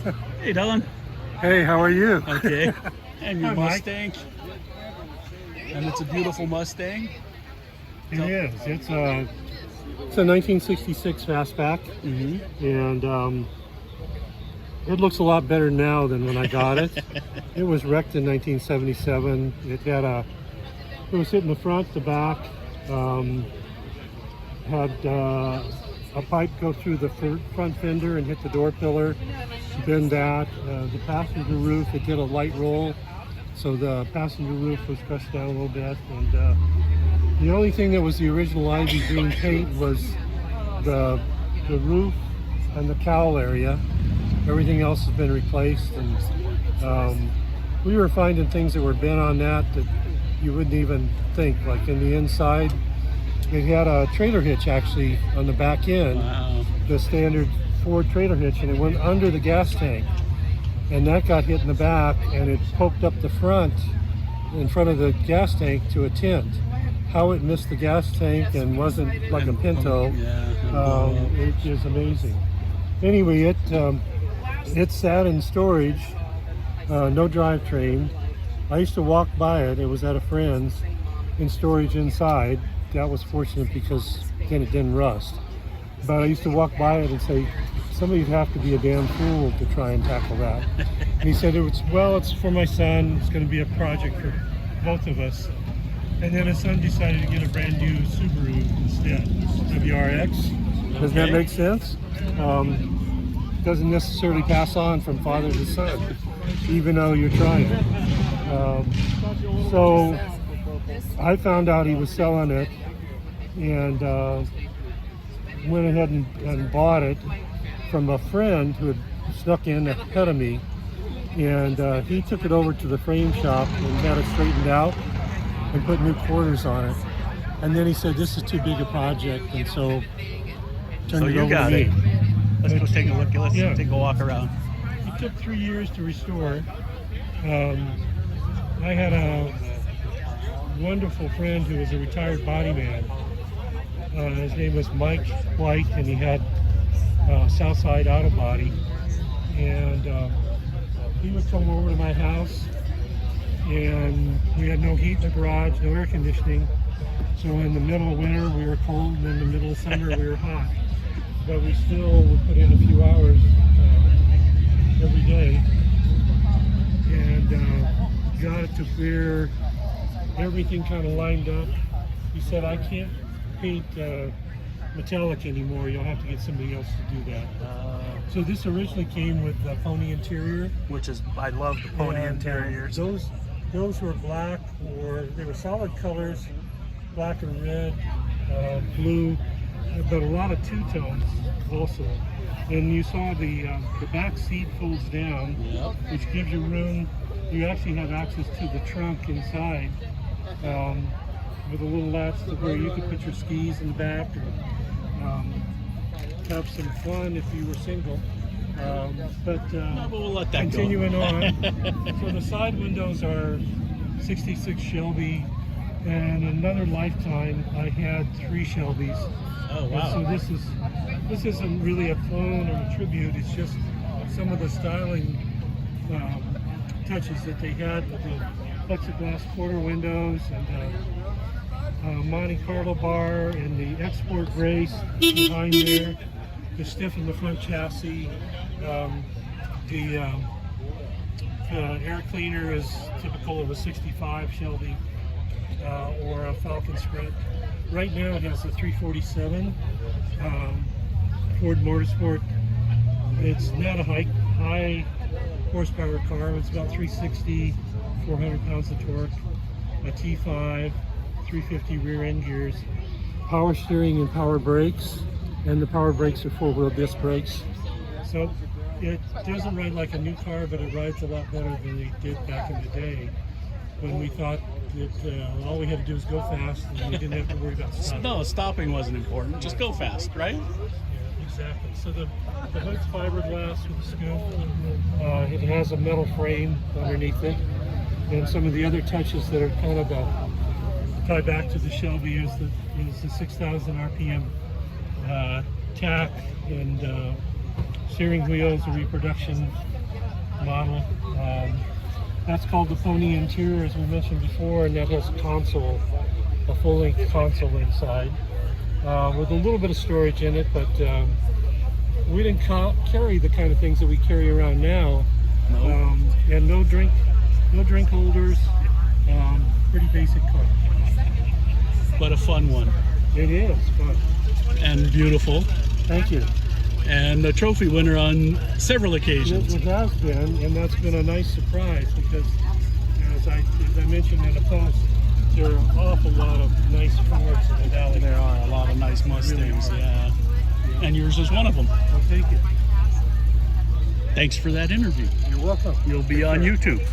Hey, Dylan. Hey, how are you? Okay. And your Hi, Mike. Mustang. And it's a beautiful Mustang. It is. It's a 1966 fastback, and it looks a lot better now than when I got it. It was wrecked in 1977. It was hitting the front, the back, had a pipe go through the front fender and hit the door pillar, bend that. The passenger roof, it did a light roll, so the passenger roof was crushed down a little bit. And the only thing that was the original ivy green paint was the roof and the cowl area. Everything else has been replaced, and we were finding things that were bent on that you wouldn't even think. Like in the inside, it had a trailer hitch actually on the back end. Wow. The standard Ford trailer hitch, and it went under the gas tank, and that got hit in the back, and it poked up the front in front of the gas tank to a tint. How it missed the gas tank and wasn't like a Pinto, it is amazing. Anyway, it sat in storage, no drivetrain. I used to walk by it. It was at a friend's in storage inside. That was fortunate because then it didn't rust. But I used to walk by it and say, somebody'd have to be a damn fool to try and tackle that. And he said, it's for my son. It's going to be a project for both of us. And then his son decided to get a brand new Subaru instead, WRX. Does that make sense? Doesn't necessarily pass on from father to son, even though you're trying. So I found out he was selling it, and went ahead and bought it from a friend who had snuck in ahead of me, and he took it over to the frame shop and got it straightened out and put new quarters on it. And then he said, this is too big a project, and so turned it over to me. Let's go take a look. Let's take a walk around. It took 3 years to restore. I had a wonderful friend who was a retired body man. His name was Mike White, and he had Southside Auto Body. And he would come over to my house, and we had no heat in the garage, no air conditioning. So in the middle of winter we were cold, and in the middle of summer we were hot. But we still would put in a few hours every day, and got it to where everything kind of lined up. He said, I can't paint metallic anymore, you'll have to get somebody else to do that. So this originally came with the pony interior. Which is, I love the pony interiors. Those were black, or they were solid colors, black and red, blue, but a lot of two-tones also. And you saw the back seat folds down, which gives you room. You actually have access to the trunk inside, with a little latch to where you could put your skis in the back and have some fun if you were single. But we'll let that continuing go. on, so the side windows are 66 Shelby, and another lifetime I had 3 Shelbys. Oh wow! And so this isn't really a clone or a tribute. It's just some of the styling touches that they had with the plexiglass quarter windows, and Monte Carlo bar, and the export brace behind there to stiffen the front chassis. The air cleaner is typical of a 65 Shelby or a Falcon Sprint. Right now it has a 347 Ford Motorsport. It's not a high horsepower car. It's about 360, 400 pounds of torque, a T5, 350 rear end gears, power steering and power brakes, and the power brakes are 4-wheel disc brakes. So it doesn't ride like a new car, but it rides a lot better than they did back in the day, when we thought that all we had to do was go fast and we didn't have to worry about stopping. No, stopping wasn't important. Just go fast, right? Yeah, exactly. So the hood's fiberglass with a scoop. It has a metal frame underneath it, and some of the other touches that are kind of tie back to the Shelby is the 6,000 RPM tack and Steering wheel is a reproduction model. That's called the Pony Interior, as we mentioned before, and that has a console, a full-length console inside, with a little bit of storage in it, but we didn't carry the kind of things that we carry around now. No. And no drink holders. Pretty basic car. But a fun one. It is fun. And beautiful. Thank you. And a trophy winner on several occasions. It has been, and that's been a nice surprise because, as I mentioned in a post, there are an awful lot of nice Fords in the valley. There are a lot of nice Mustangs, yeah. And yours is one of them. Well, thank you. Thanks for that interview. You're welcome. You'll be on YouTube.